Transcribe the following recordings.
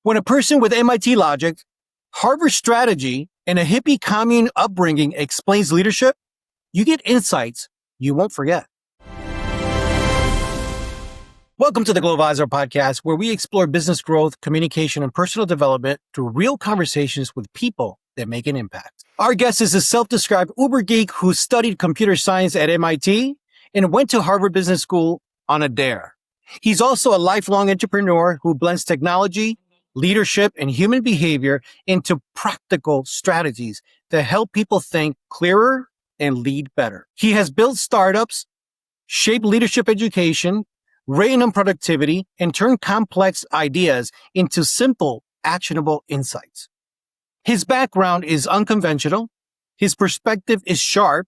When a person with MIT logic, Harvard strategy, and a hippie commune upbringing explains leadership, you get insights you won't forget. Welcome to the Glovisor Podcast, where we explore business growth, communication, and personal development through real conversations with people that make an impact. Our guest is a self-described uber geek who studied computer science at MIT and went to Harvard Business School on a dare. He's also a lifelong entrepreneur who blends technology, leadership, and human behavior into practical strategies that help people think clearer and lead better. He has built startups, shaped leadership education, raised on productivity, and turned complex ideas into simple, actionable insights. His background is unconventional, his perspective is sharp,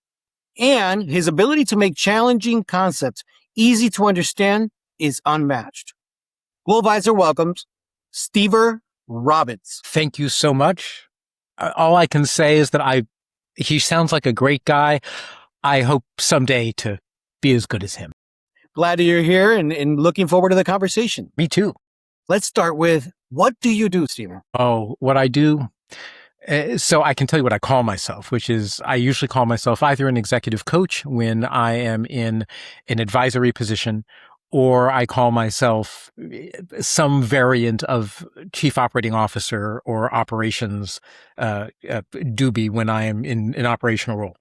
and his ability to make challenging concepts easy to understand is unmatched. Glovisor welcomes Stever Robbins. Thank you so much. All I can say is that he sounds like a great guy. I hope someday to be as good as him. Glad that you're here and looking forward to the conversation. Me too. Let's start with, what do you do, Stever? Oh, what I do? So I can tell you what I call myself, which is I usually call myself either an executive coach when I am in an advisory position, or I call myself some variant of chief operating officer or operations doobie when I am in an operational role.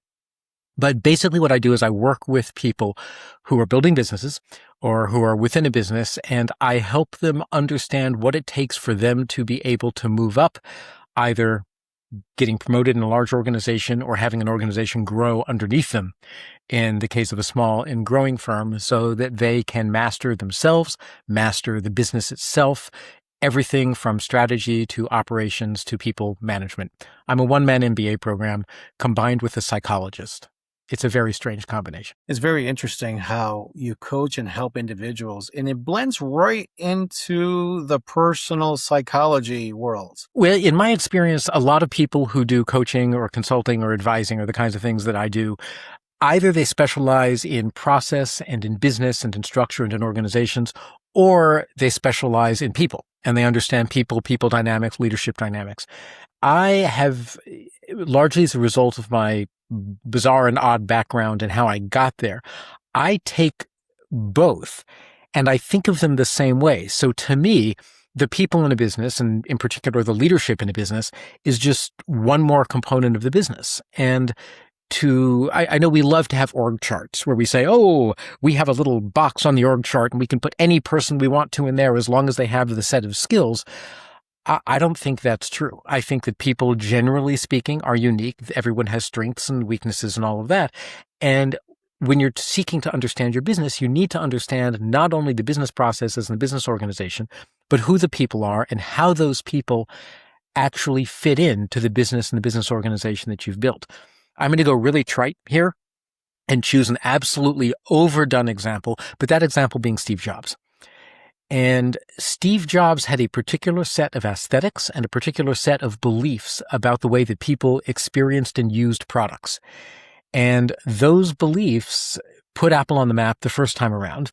But basically what I do is I work with people who are building businesses or who are within a business, and I help them understand what it takes for them to be able to move up, either getting promoted in a large organization or having an organization grow underneath them in the case of a small and growing firm, so that they can master themselves, master the business itself, everything from strategy to operations to people management. I'm a one-man MBA program combined with a psychologist. It's a very strange combination. It's very interesting how you coach and help individuals, and it blends right into the personal psychology world. Well, in my experience, a lot of people who do coaching or consulting or advising or the kinds of things that I do, either they specialize in process and in business and in structure and in organizations, or they specialize in people and they understand people dynamics, leadership dynamics. I have, largely as a result of my bizarre and odd background and how I got there, I take both and I think of them the same way. So to me, the people in a business, and in particular the leadership in a business, is just one more component of the business. And I know we love to have org charts where we say, oh, we have a little box on the org chart and we can put any person we want to in there as long as they have the set of skills. I don't think that's true. I think that people, generally speaking, are unique. Everyone has strengths and weaknesses and all of that. And when you're seeking to understand your business, you need to understand not only the business processes and the business organization, but who the people are and how those people actually fit into the business and the business organization that you've built. I'm going to go really trite here and choose an absolutely overdone example, but that example being Steve Jobs. And Steve Jobs had a particular set of aesthetics and a particular set of beliefs about the way that people experienced and used products. And those beliefs put Apple on the map the first time around,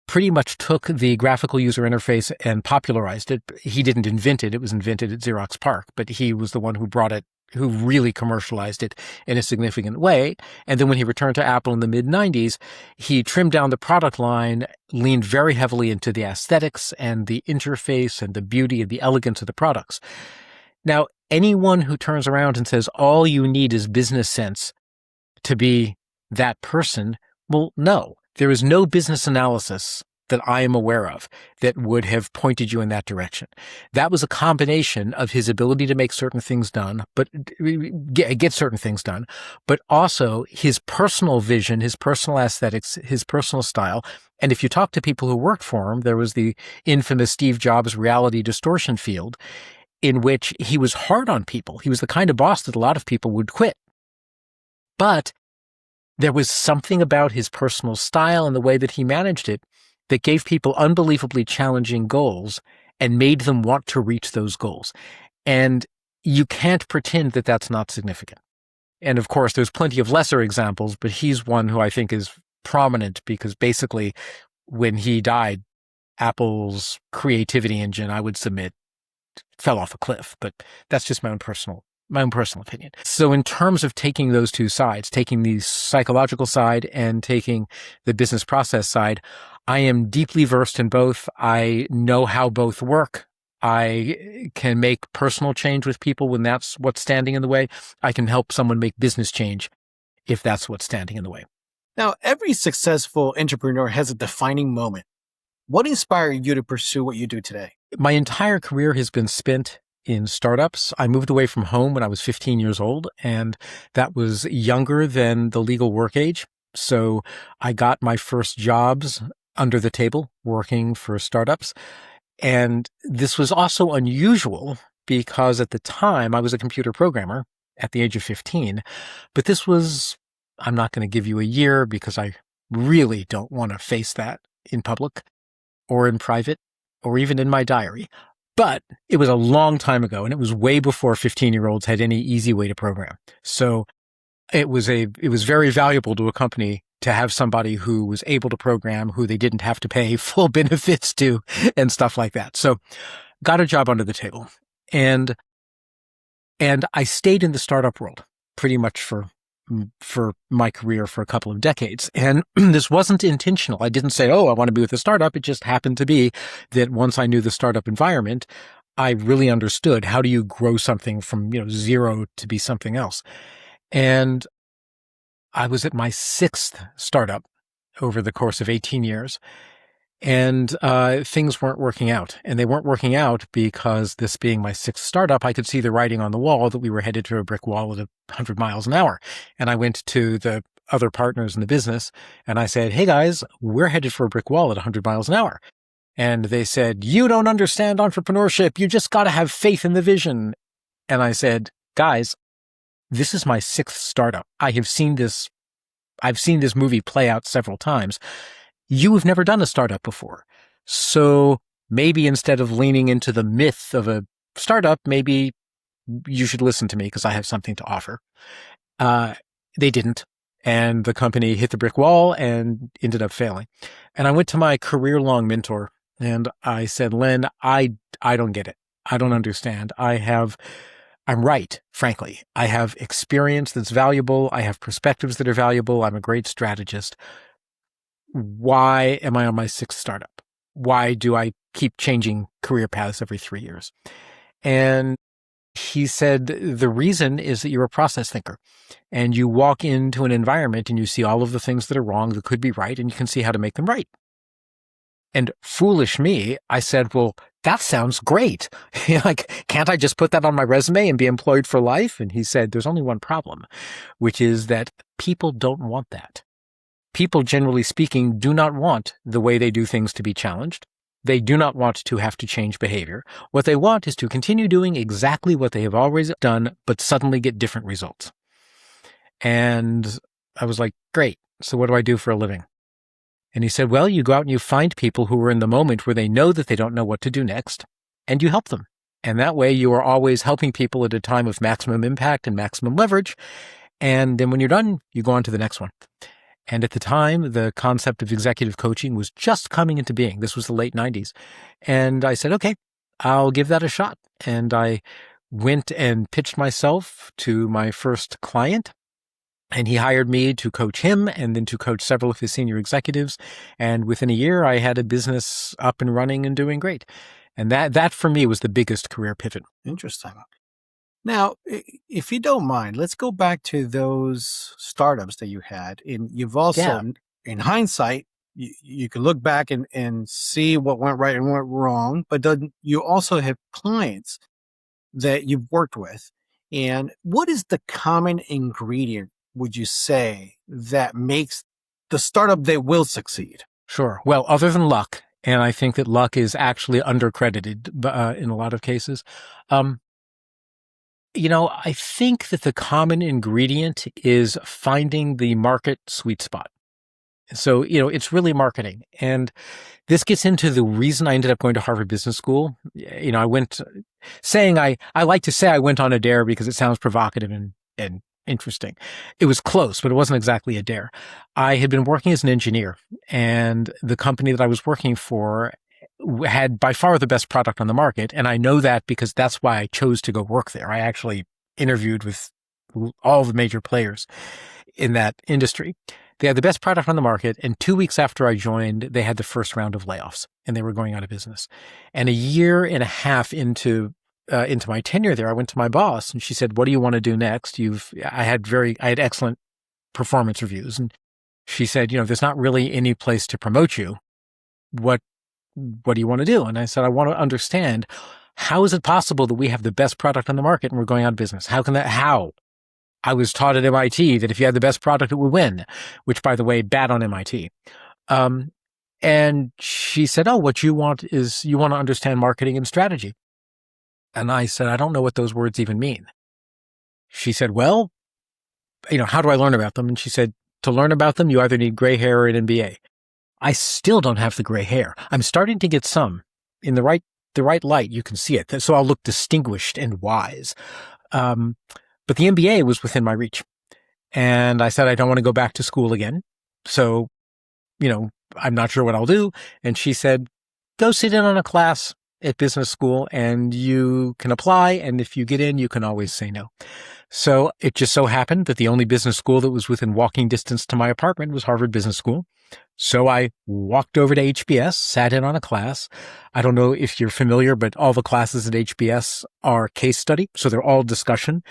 pretty much took the graphical user interface and popularized it. He didn't invent it. It was invented at Xerox PARC, but he was the one who brought it, who really commercialized it in a significant way. And then when he returned to Apple in the mid-90s, he trimmed down the product line, leaned very heavily into the aesthetics and the interface and the beauty and the elegance of the products. Now, anyone who turns around and says all you need is business sense to be that person, well, no. There is no business analysis that I am aware of that would have pointed you in that direction. That was a combination of his ability to make certain things done, but get certain things done, but also his personal vision, his personal aesthetics, his personal style. And if you talk to people who worked for him, there was the infamous Steve Jobs reality distortion field in which he was hard on people. He was the kind of boss that a lot of people would quit. But there was something about his personal style and the way that he managed it that gave people unbelievably challenging goals and made them want to reach those goals. And you can't pretend that that's not significant. And of course, there's plenty of lesser examples, but he's one who I think is prominent because basically when he died, Apple's creativity engine, I would submit, fell off a cliff, but that's just my own personal opinion. So in terms of taking those two sides, taking the psychological side and taking the business process side, I am deeply versed in both. I know how both work. I can make personal change with people when that's what's standing in the way. I can help someone make business change if that's what's standing in the way. Now, every successful entrepreneur has a defining moment. What inspired you to pursue what you do today? My entire career has been spent in startups. I moved away from home when I was 15 years old, and that was younger than the legal work age. So I got my first jobs under the table working for startups. And this was also unusual because at the time I was a computer programmer at the age of 15, but this was, I'm not going to give you a year because I really don't want to face that in public or in private or even in my diary. But it was a long time ago, and it was way before 15-year-olds had any easy way to program. So it was very valuable to a company to have somebody who was able to program, who they didn't have to pay full benefits to and stuff like that. So got a job under the table. And I stayed in the startup world pretty much for my career for a couple of decades. And this wasn't intentional. I didn't say, oh, I want to be with a startup. It just happened to be that once I knew the startup environment, I really understood how do you grow something from, zero to be something else. And I was at my 6th startup over the course of 18 years. And things weren't working out. And they weren't working out because this being my 6th startup, I could see the writing on the wall that we were headed to a brick wall at 100 miles an hour. And I went to the other partners in the business and I said, hey guys, we're headed for a brick wall at 100 miles an hour. And they said, you don't understand entrepreneurship. You just got to have faith in the vision. And I said, guys, this is my 6th startup. I've seen this movie play out several times. You have never done a startup before. So maybe instead of leaning into the myth of a startup, maybe you should listen to me because I have something to offer. They didn't. And the company hit the brick wall and ended up failing. And I went to my career-long mentor and I said, Len, I don't get it. I don't understand. I'm right, frankly. I have experience that's valuable. I have perspectives that are valuable. I'm a great strategist. Why am I on my 6th startup? Why do I keep changing career paths every 3 years? And he said, the reason is that you're a process thinker and you walk into an environment and you see all of the things that are wrong that could be right and you can see how to make them right. And foolish me, I said, well, that sounds great. Like, can't I just put that on my resume and be employed for life? And he said, there's only one problem, which is that people don't want that. People, generally speaking, do not want the way they do things to be challenged. They do not want to have to change behavior. What they want is to continue doing exactly what they have always done, but suddenly get different results. And I was like, great. So what do I do for a living? And he said, well, you go out and you find people who are in the moment where they know that they don't know what to do next, and you help them. And that way you are always helping people at a time of maximum impact and maximum leverage. And then when you're done, you go on to the next one. And at the time, the concept of executive coaching was just coming into being. This was the late 90s. And I said, okay, I'll give that a shot. And I went and pitched myself to my first client. And he hired me to coach him and then to coach several of his senior executives. And within a year, I had a business up and running and doing great. And that for me was the biggest career pivot. Interesting. Now, if you don't mind, let's go back to those startups that you had. And you've also, in hindsight, you can look back and see what went right and what went wrong, but then you also have clients that you've worked with. And what is the common ingredient, would you say, that makes the startup that will succeed? Sure. Well, other than luck, and I think that luck is actually undercredited in a lot of cases, I think that the common ingredient is finding the market sweet spot. So, it's really marketing. And this gets into the reason I ended up going to Harvard Business School. I went I like to say I went on a dare because it sounds provocative and interesting. It was close, but it wasn't exactly a dare. I had been working as an engineer, and the company that I was working for had by far the best product on the market. And I know that because that's why I chose to go work there. I actually interviewed with all the major players in that industry. They had the best product on the market. And 2 weeks after I joined, they had the first round of layoffs and they were going out of business. And a year and a half into my tenure there, I went to my boss and she said, "What do you want to do next? I had excellent performance reviews." And she said, "There's not really any place to promote you. What do you want to do?" And I said, "I want to understand, how is it possible that we have the best product on the market and we're going out of business? How? I was taught at MIT that if you had the best product, it would win," which, by the way, bad on MIT. And she said, "Oh, what you want is you want to understand marketing and strategy." And I said, "I don't know what those words even mean." She said, "Well, how do I learn about them?" And she said, "To learn about them, you either need gray hair or an MBA." I still don't have the gray hair. I'm starting to get some. In the right light, you can see it. So I'll look distinguished and wise. But the MBA was within my reach. And I said, "I don't want to go back to school again. So, I'm not sure what I'll do." And she said, "Go sit in on a class at business school and you can apply. And if you get in, you can always say no." So it just so happened that the only business school that was within walking distance to my apartment was Harvard Business School. So I walked over to HBS, sat in on a class. I don't know if you're familiar, but all the classes at HBS are case study. So they're all discussion.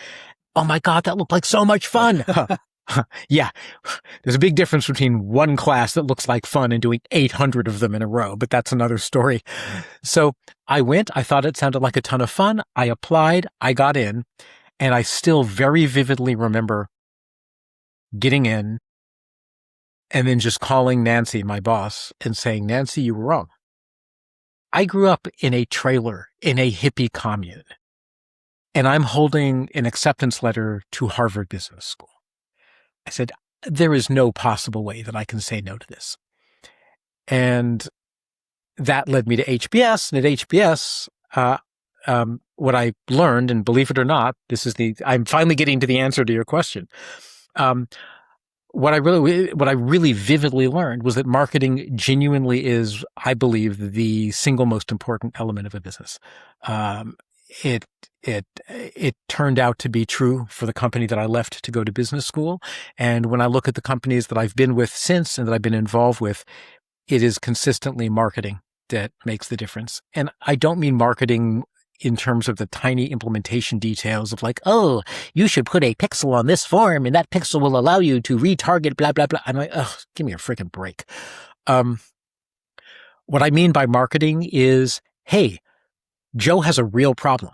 Oh my God, that looked like so much fun. Yeah, there's a big difference between one class that looks like fun and doing 800 of them in a row, but that's another story. So I went, I thought it sounded like a ton of fun. I applied, I got in, and I still very vividly remember getting in and then just calling Nancy, my boss, and saying, "Nancy, you were wrong. I grew up in a trailer in a hippie commune, and I'm holding an acceptance letter to Harvard Business School." I said, "There is no possible way that I can say no to this." And that led me to HBS. And at HBS, what I learned, and believe it or not, I'm finally getting to the answer to your question. What I really vividly learned was that marketing genuinely is, I believe, the single most important element of a business. It turned out to be true for the company that I left to go to business school. And when I look at the companies that I've been with since and that I've been involved with, it is consistently marketing that makes the difference. And I don't mean marketing in terms of the tiny implementation details of like, "Oh, you should put a pixel on this form and that pixel will allow you to retarget blah, blah, blah." I'm like, "Oh, give me a freaking break." What I mean by marketing is, hey, Joe has a real problem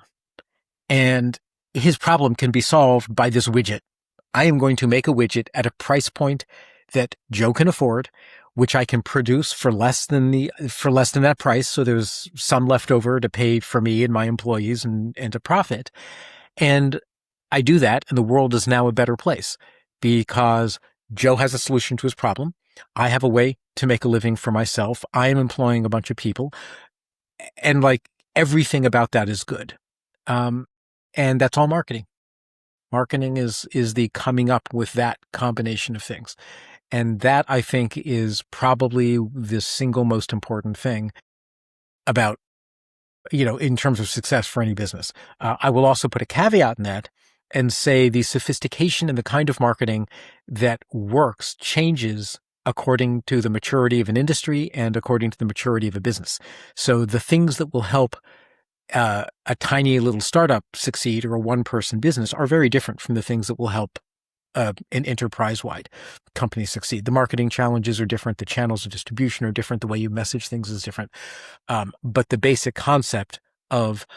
and his problem can be solved by this widget. I am going to make a widget at a price point that Joe can afford, which I can produce for less than that price. So there's some left over to pay for me and my employees and to profit. And I do that, and the world is now a better place because Joe has a solution to his problem. I have a way to make a living for myself. I am employing a bunch of people, and like everything about that is good. And that's all marketing. Marketing is the coming up with that combination of things. And that, I think, is probably the single most important thing about, in terms of success for any business. I will also put a caveat in that and say the sophistication and the kind of marketing that works changes according to the maturity of an industry and according to the maturity of a business. So the things that will help a tiny little startup succeed or a one-person business are very different from the things that will help an enterprise-wide company succeed. The marketing challenges are different. The channels of distribution are different. The way you message things is different. But the basic concept of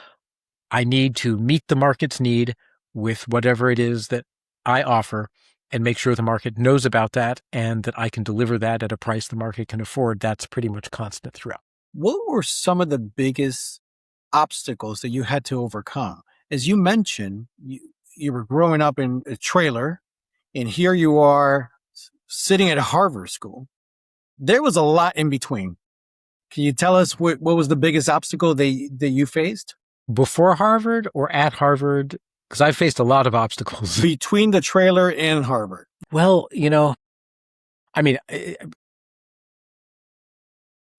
I need to meet the market's need with whatever it is that I offer and make sure the market knows about that and that I can deliver that at a price the market can afford, that's pretty much constant throughout. What were some of the biggest obstacles that you had to overcome? As you mentioned, you were growing up in a trailer, and here you are sitting at Harvard School. There was a lot in between. Can you tell us what was the biggest obstacle that you faced? Before Harvard or at Harvard? Because I faced a lot of obstacles. Between the trailer and Harvard. Well, I mean,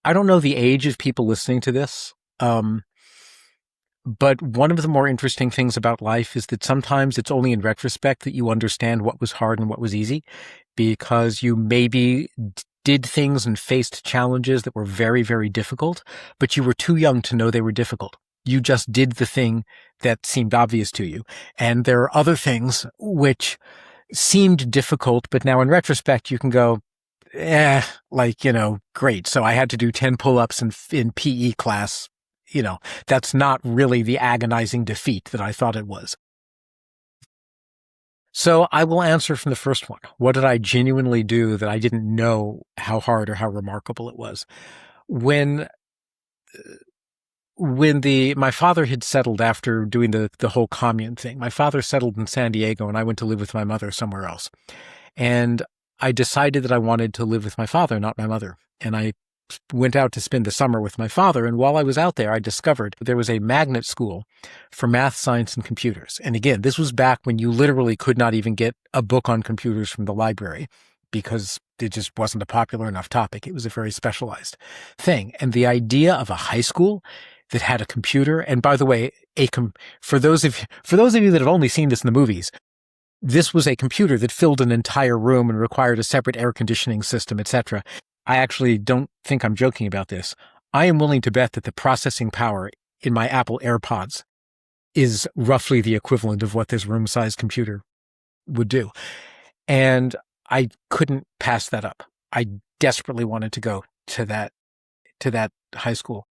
I don't know the age of people listening to this. But one of the more interesting things about life is that sometimes it's only in retrospect that you understand what was hard and what was easy, because you maybe did things and faced challenges that were very, very difficult, but you were too young to know they were difficult. You just did the thing that seemed obvious to you. And there are other things which seemed difficult, but now in retrospect, you can go, great. So I had to do 10 pull-ups in PE class. That's not really the agonizing defeat that I thought it was. So I will answer from the first one. What did I genuinely do that I didn't know how hard or how remarkable it was? When my father had settled after doing the whole commune thing, my father settled in San Diego and I went to live with my mother somewhere else. And I decided that I wanted to live with my father, not my mother. And I went out to spend the summer with my father. And while I was out there, I discovered there was a magnet school for math, science, and computers. And again, this was back when you literally could not even get a book on computers from the library because it just wasn't a popular enough topic. It was a very specialized thing. And the idea of a high school that had a computer, and by the way, for those of you that have only seen this in the movies, this was a computer that filled an entire room and required a separate air conditioning system, etc. I actually don't think I'm joking about this. I am willing to bet that the processing power in my Apple AirPods is roughly the equivalent of what this room-sized computer would do. And I couldn't pass that up. I desperately wanted to go to that high school.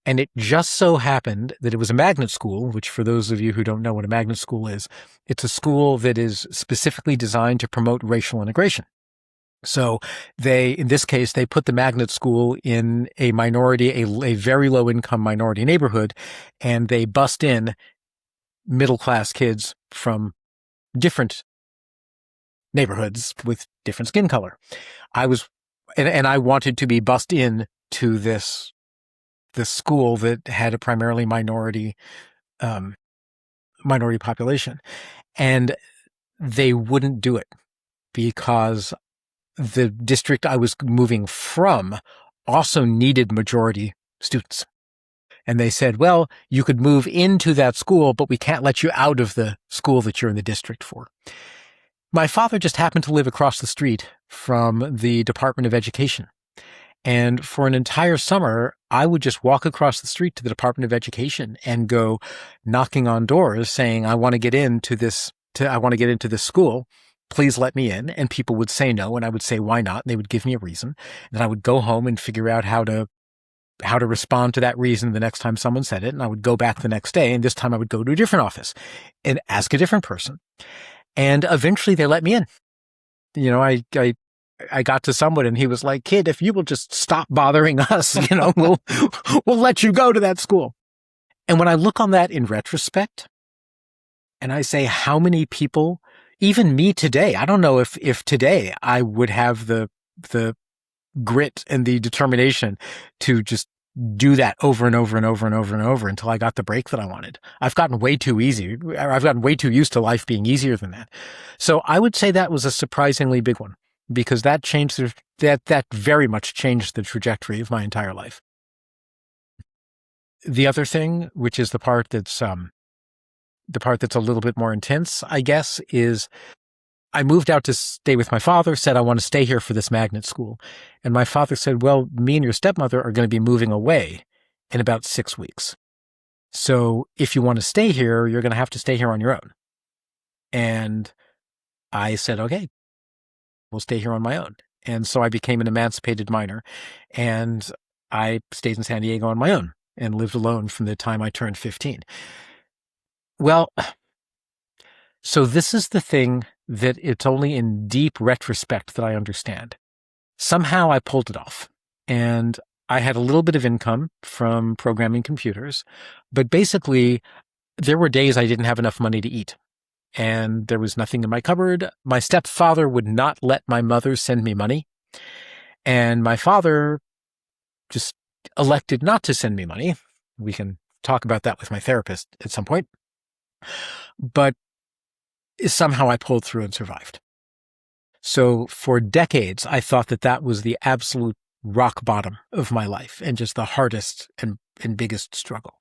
And it just so happened that it was a magnet school, which for those of you who don't know what a magnet school is, it's a school that is specifically designed to promote racial integration. So in this case, they put the magnet school in a very low income minority neighborhood, and they bussed in middle class kids from different neighborhoods with different skin color. I wanted to be bussed in to this school that had a primarily minority population, and they wouldn't do it because the district I was moving from also needed majority students. And they said, well, you could move into that school, but we can't let you out of the school that you're in the district for. My father just happened to live across the street from the Department of Education. And for an entire summer, I would just walk across the street to the Department of Education and go knocking on doors saying, I want to get into this school. Please let me in. And people would say no. And I would say, why not? And they would give me a reason. And I would go home and figure out how to respond to that reason the next time someone said it. And I would go back the next day. And this time I would go to a different office and ask a different person. And eventually they let me in. I got to someone and he was like, kid, if you will just stop bothering us, we'll let you go to that school. And when I look on that in retrospect and I say how many people, even me today, I don't know if today I would have the grit and the determination to just do that over and over and over and over and over until I got the break that I wanted. I've gotten way too used to life being easier than that. So I would say that was a surprisingly big one, because that very much changed the trajectory of my entire life. The other thing, which is the part that's a little bit more intense, I guess, is I moved out to stay with my father, said I want to stay here for this magnet school. And my father said, well, me and your stepmother are going to be moving away in about 6 weeks. So if you want to stay here, you're going to have to stay here on your own. And I said, okay, we'll stay here on my own. And so I became an emancipated minor, and I stayed in San Diego on my own and lived alone from the time I turned 15. Well, so this is the thing that it's only in deep retrospect that I understand. Somehow I pulled it off, and I had a little bit of income from programming computers, but basically there were days I didn't have enough money to eat, and there was nothing in my cupboard. My stepfather would not let my mother send me money, and my father just elected not to send me money. We can talk about that with my therapist at some point. But somehow I pulled through and survived. So for decades, I thought that was the absolute rock bottom of my life and just the hardest and biggest struggle.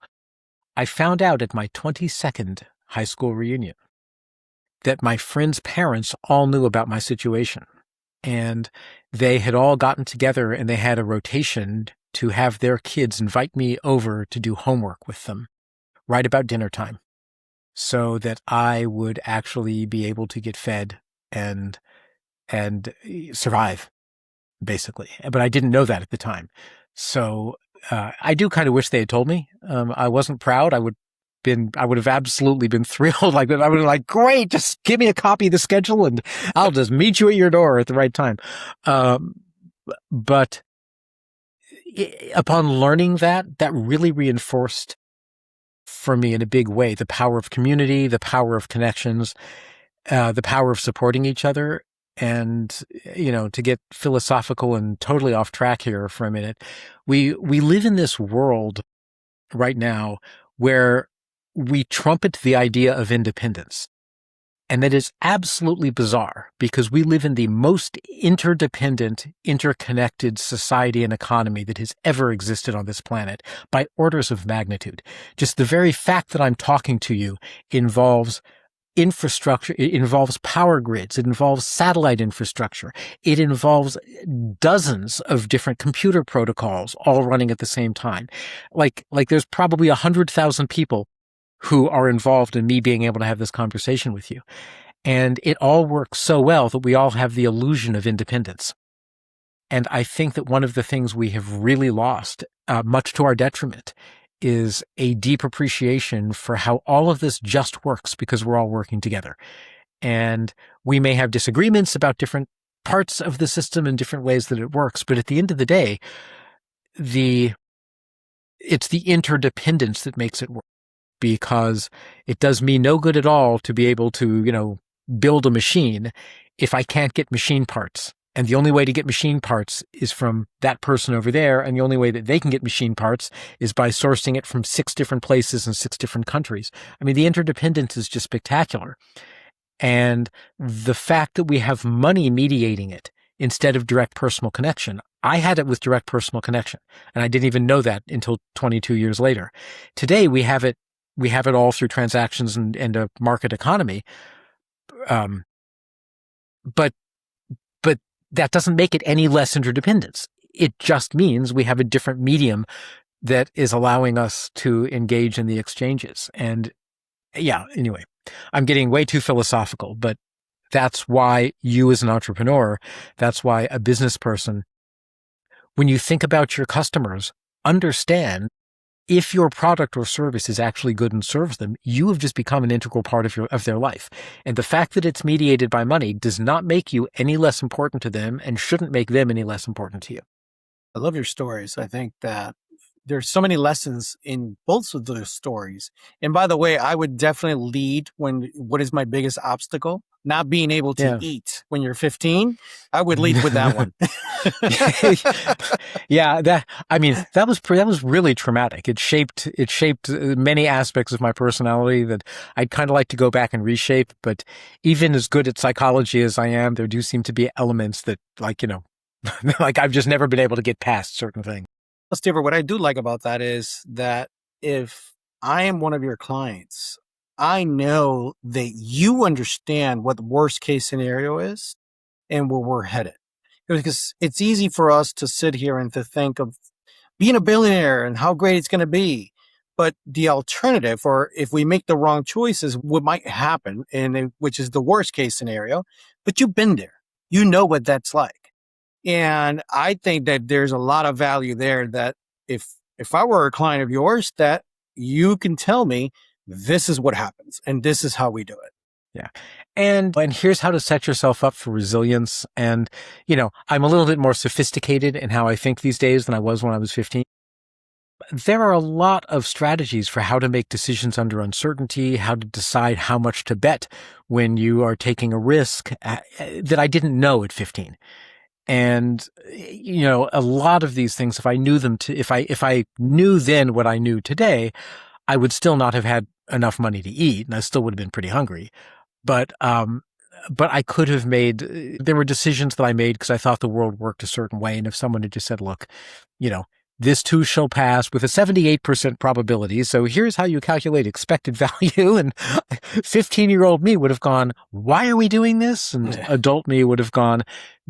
I found out at my 22nd high school reunion that my friends' parents all knew about my situation. And they had all gotten together and they had a rotation to have their kids invite me over to do homework with them right about dinner time so that I would actually be able to get fed and survive, basically. But I didn't know that at the time. So I do kind of wish they had told me. I wasn't proud. I would have absolutely been thrilled. Like, I would have like, great, just give me a copy of the schedule and I'll just meet you at your door at the right time. But upon learning that really reinforced for me in a big way the power of community, the power of connections, the power of supporting each other. And, to get philosophical and totally off track here for a minute, we live in this world right now where we trumpet the idea of independence. And that is absolutely bizarre because we live in the most interdependent, interconnected society and economy that has ever existed on this planet by orders of magnitude. Just the very fact that I'm talking to you involves infrastructure, it involves power grids, it involves satellite infrastructure, it involves dozens of different computer protocols all running at the same time. Like there's probably 100,000 people who are involved in me being able to have this conversation with you. And it all works so well that we all have the illusion of independence. And I think that one of the things we have really lost, much to our detriment, is a deep appreciation for how all of this just works because we're all working together. And we may have disagreements about different parts of the system and different ways that it works, but at the end of the day, it's the interdependence that makes it work. Because it does me no good at all to be able to, build a machine if I can't get machine parts. And the only way to get machine parts is from that person over there. And the only way that they can get machine parts is by sourcing it from 6 different places in 6 different countries. I mean, the interdependence is just spectacular. And the fact that we have money mediating it instead of direct personal connection. I had it with direct personal connection, and I didn't even know that until 22 years later. Today, we have it all through transactions and a market economy. But that doesn't make it any less interdependence. It just means we have a different medium that is allowing us to engage in the exchanges. And yeah, anyway, I'm getting way too philosophical, but that's why you as an entrepreneur, that's why a business person, when you think about your customers, understand if your product or service is actually good and serves them, you have just become an integral part of their life. And the fact that it's mediated by money does not make you any less important to them and shouldn't make them any less important to you. I love your stories. I think that there's so many lessons in both of those stories. And by the way, I would definitely lead what is my biggest obstacle? Not being able to eat when you're 15. I would lead with that one. Yeah, that was really traumatic. It shaped many aspects of my personality that I'd kind of like to go back and reshape. But even as good at psychology as I am, there do seem to be elements that, like I've just never been able to get past certain things. Stever, what I do like about that is that if I am one of your clients, I know that you understand what the worst case scenario is and where we're headed. Because it's easy for us to sit here and to think of being a billionaire and how great it's going to be. But the alternative, or if we make the wrong choices, what might happen, which is the worst case scenario, but you've been there. You know what that's like. And I think that there's a lot of value there that if I were a client of yours, that you can tell me this is what happens and this is how we do it. Yeah. And here's how to set yourself up for resilience. And, I'm a little bit more sophisticated in how I think these days than I was when I was 15. There are a lot of strategies for how to make decisions under uncertainty, how to decide how much to bet when you are taking a risk that I didn't know at 15. And, a lot of these things, if I knew them if I knew then what I knew today, I would still not have had enough money to eat and I still would have been pretty hungry. But, but I could have there were decisions that I made because I thought the world worked a certain way. And if someone had just said, look, this too shall pass with a 78% probability. So here's how you calculate expected value. And 15-year-old me would have gone, why are we doing this? And adult me would have gone,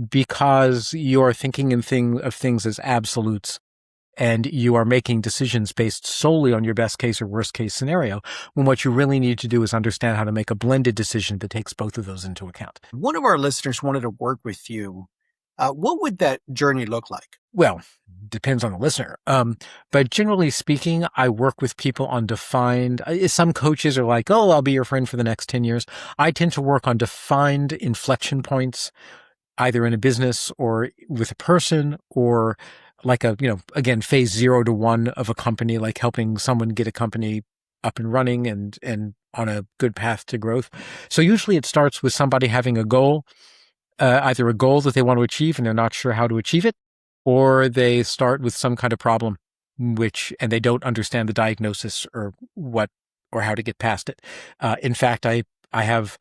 because you are thinking of things as absolutes. And you are making decisions based solely on your best case or worst case scenario, when what you really need to do is understand how to make a blended decision that takes both of those into account. One of our listeners wanted to work with you. What would that journey look like? Well, depends on the listener. But generally speaking, I work with people on defined, some coaches are like, oh, I'll be your friend for the next 10 years. I tend to work on defined inflection points, either in a business or with a person, or like again, phase 0 to 1 of a company, like helping someone get a company up and running and on a good path to growth. So usually it starts with somebody having a goal, either a goal that they want to achieve and they're not sure how to achieve it, or they start with some kind of problem and they don't understand the diagnosis or how to get past it. In fact, I have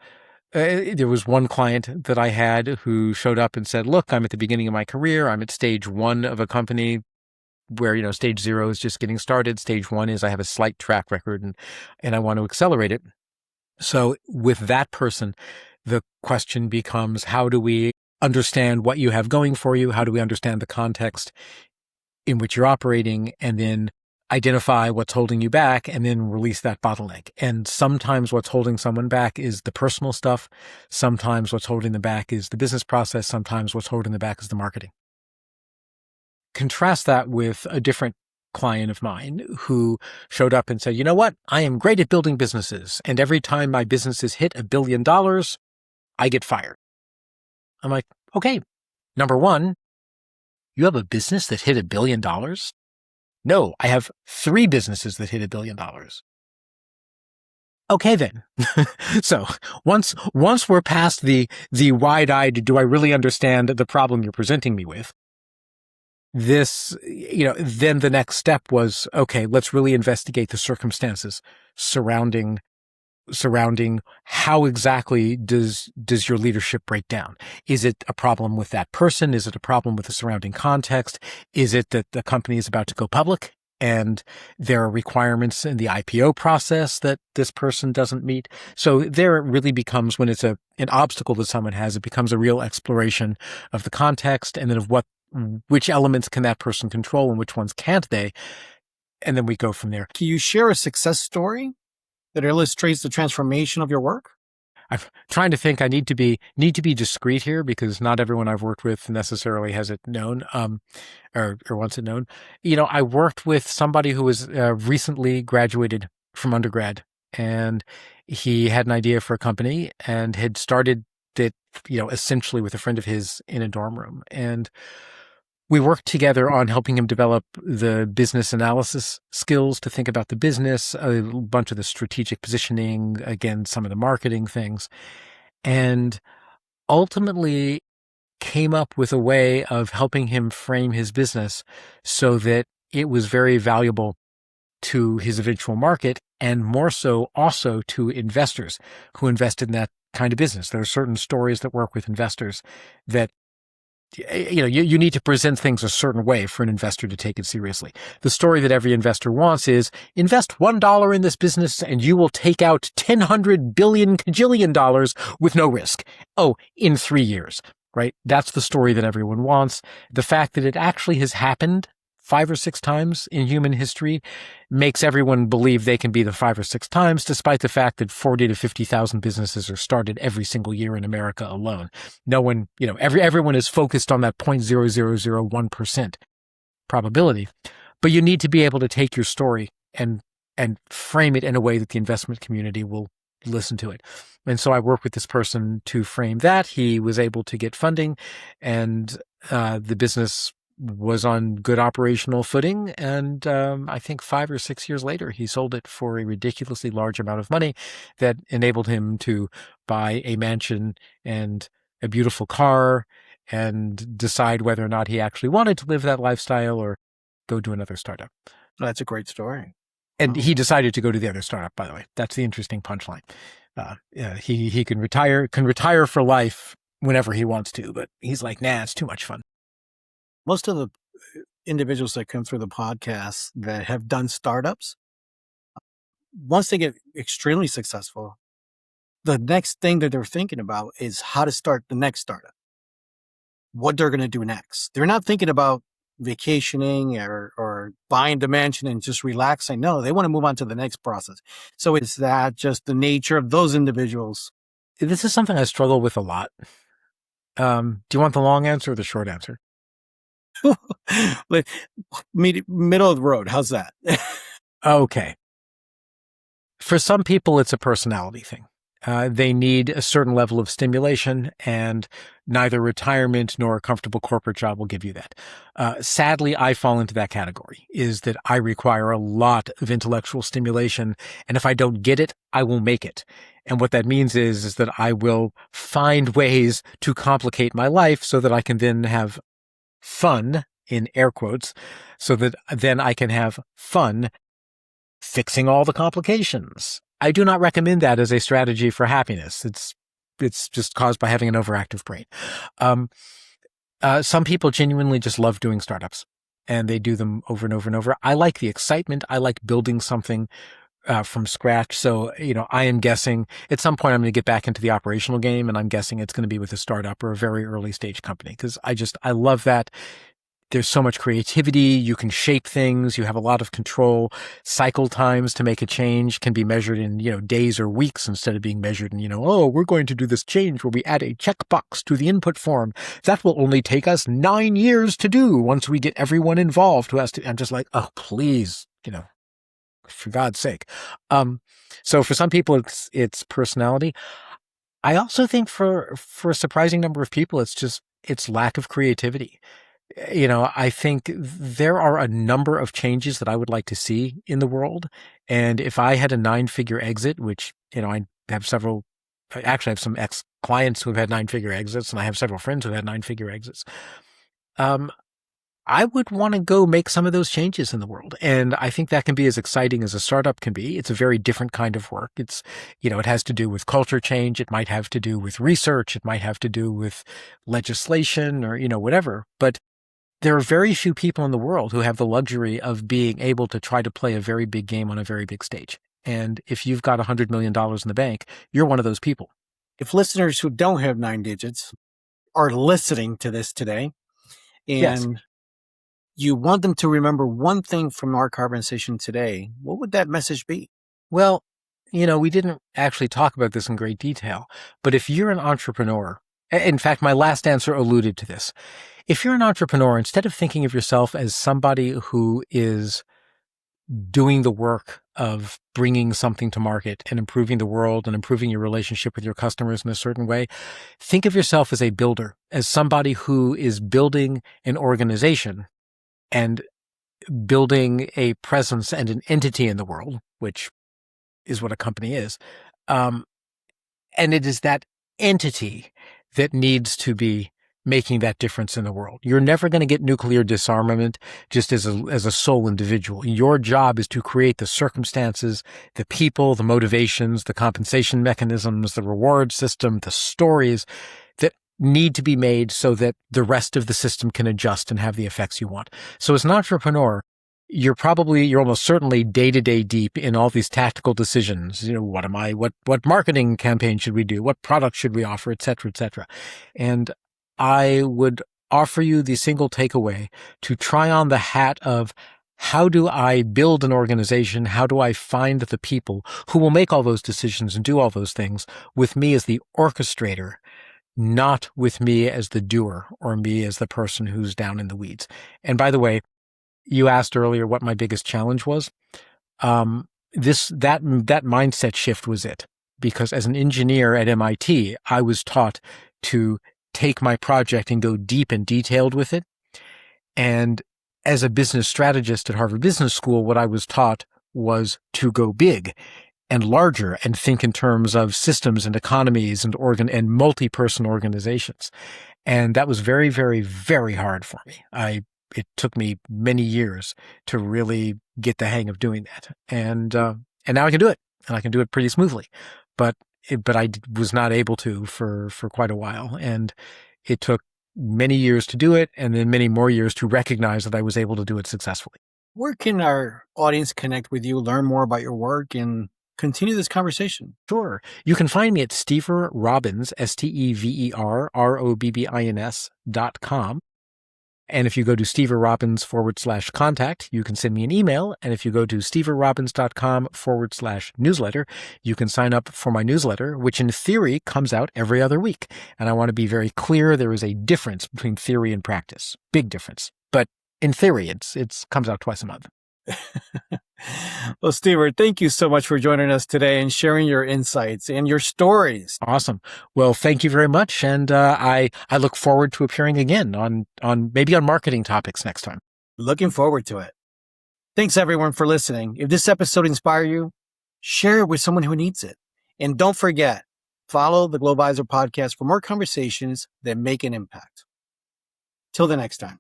there was one client that I had who showed up and said, look, I'm at the beginning of my career. I'm at stage 1 of a company where, stage 0 is just getting started. Stage 1 is I have a slight track record and I want to accelerate it. So with that person, the question becomes, how do we understand what you have going for you? How do we understand the context in which you're operating, and then identify what's holding you back and then release that bottleneck? And sometimes what's holding someone back is the personal stuff. Sometimes what's holding them back is the business process. Sometimes what's holding them back is the marketing. Contrast that with a different client of mine who showed up and said, you know what? I am great at building businesses. And every time my businesses hit $1 billion, I get fired. I'm like, okay, number one, you have a business that hit $1 billion? No, I have 3 businesses that hit $1 billion. Okay, then. So once we're past the wide-eyed, do I really understand the problem you're presenting me with? This, then the next step was, okay, let's really investigate the circumstances surrounding how exactly does your leadership break down? Is it a problem with that person? Is it a problem with the surrounding context? Is it that the company is about to go public and there are requirements in the IPO process that this person doesn't meet? So there it really becomes, when it's an obstacle that someone has, it becomes a real exploration of the context and then of which elements can that person control and which ones can't they? And then we go from there. Can you share a success story that illustrates the transformation of your work? I'm trying to think. I need to be discreet here because not everyone I've worked with necessarily has it known, or wants it known. I worked with somebody who was recently graduated from undergrad, and he had an idea for a company and had started it, essentially with a friend of his in a dorm room. And we worked together on helping him develop the business analysis skills to think about the business, a bunch of the strategic positioning, again, some of the marketing things, and ultimately came up with a way of helping him frame his business so that it was very valuable to his eventual market, and more so also to investors who invested in that kind of business. There are certain stories that work with investors that you need to present things a certain way for an investor to take it seriously. The story that every investor wants is invest $1 in this business and you will take out 1,000 billion kajillion dollars with no risk. Oh, in 3 years, right? That's the story that everyone wants. The fact that it actually has happened 5 or 6 times in human history makes everyone believe they can be the 5 or 6 times, despite the fact that 40 to 50,000 businesses are started every single year in America alone. No one, everyone is focused on that 0.0001% probability, but you need to be able to take your story and frame it in a way that the investment community will listen to it. And so I worked with this person to frame that. He was able to get funding, and the business was on good operational footing. And I think 5 or 6 years later, he sold it for a ridiculously large amount of money that enabled him to buy a mansion and a beautiful car and decide whether or not he actually wanted to live that lifestyle or go do another startup. That's a great story. And he decided to go to the other startup, by the way. That's the interesting punchline. He can retire for life whenever he wants to, but he's like, nah, it's too much fun. Most of the individuals that come through the podcast that have done startups, once they get extremely successful, the next thing that they're thinking about is how to start the next startup, what they're going to do next. They're not thinking about vacationing or buying the mansion and just relaxing. No, they want to move on to the next process. So is that just the nature of those individuals? This is something I struggle with a lot. Do you want the long answer or the short answer? Like, middle of the road. How's that? Okay. For some people, it's a personality thing. They need a certain level of stimulation, and neither retirement nor a comfortable corporate job will give you that. Sadly, I fall into that category, is that I require a lot of intellectual stimulation, and if I don't get it, I will make it. And what that means is that I will find ways to complicate my life so that I can then have fun, in air quotes, so that then I can have fun fixing all the complications. I do not recommend that as a strategy for happiness. It's just caused by having an overactive brain. Some people genuinely just love doing startups, and they do them over and over and over. I like the excitement. I like building something from scratch. So, I am guessing at some point I'm going to get back into the operational game, and I'm guessing it's going to be with a startup or a very early stage company, because I love that. There's so much creativity. You can shape things. You have a lot of control. Cycle times to make a change can be measured in, days or weeks instead of being measured in, we're going to do this change where we add a checkbox to the input form. That will only take us 9 years to do once we get everyone involved who has to. I'm just like, oh, please, for God's sake. So for some people, it's personality. I also think for a surprising number of people, it's lack of creativity. I think there are a number of changes that I would like to see in the world. And if I had a 9-figure exit, which, I have several, I actually have some ex-clients who have had 9-figure exits, and I have several friends who have had 9-figure exits. I would want to go make some of those changes in the world. And I think that can be as exciting as a startup can be. It's a very different kind of work. It's, it has to do with culture change. It might have to do with research. It might have to do with legislation or, whatever. But there are very few people in the world who have the luxury of being able to try to play a very big game on a very big stage. And if you've got $100 million in the bank, you're one of those people. If listeners who don't have 9 digits are listening to this today, and Yes. you want them to remember one thing from our conversation today, what would that message be? Well, we didn't actually talk about this in great detail, but if you're an entrepreneur, in fact, my last answer alluded to this. If you're an entrepreneur, instead of thinking of yourself as somebody who is doing the work of bringing something to market and improving the world and improving your relationship with your customers in a certain way, think of yourself as a builder, as somebody who is building an organization and building a presence and an entity in the world, which is what a company is. And it is that entity that needs to be making that difference in the world. You're never going to get nuclear disarmament just as a sole individual. Your job is to create the circumstances, the people, the motivations, the compensation mechanisms, the reward system, the stories that need to be made so that the rest of the system can adjust and have the effects you want. So as an entrepreneur, you're almost certainly day-to-day deep in all these tactical decisions. What marketing campaign should we do? What product should we offer, et cetera, et cetera. And I would offer you the single takeaway to try on the hat of, how do I build an organization? How do I find the people who will make all those decisions and do all those things with me as the orchestrator, not with me as the doer or me as the person who's down in the weeds? And by the way, you asked earlier what my biggest challenge was. That mindset shift was it. Because as an engineer at MIT, I was taught to take my project and go deep and detailed with it. And as a business strategist at Harvard Business School, what I was taught was to go big and larger and think in terms of systems and economies and multi-person organizations. And that was very, very, very hard for me. It took me many years to really get the hang of doing that. And now I can do it, and I can do it pretty smoothly. But but I was not able to for quite a while. And it took many years to do it, and then many more years to recognize that I was able to do it successfully. Where can our audience connect with you, learn more about your work, and continue this conversation? Sure. You can find me at Stever Robbins, SteverRobbins.com. And if you go to steverrobbins.com/contact, you can send me an email. And if you go to steverrobbins.com/newsletter, you can sign up for my newsletter, which in theory comes out every other week. And I want to be very clear. There is a difference between theory and practice. Big difference. But in theory, it comes out twice a month. Well, Stever, thank you so much for joining us today and sharing your insights and your stories. Awesome. Well, thank you very much. And I look forward to appearing again on maybe on marketing topics next time. Looking forward to it. Thanks, everyone, for listening. If this episode inspired you, share it with someone who needs it. And don't forget, follow the Glovisor Podcast for more conversations that make an impact. Till the next time.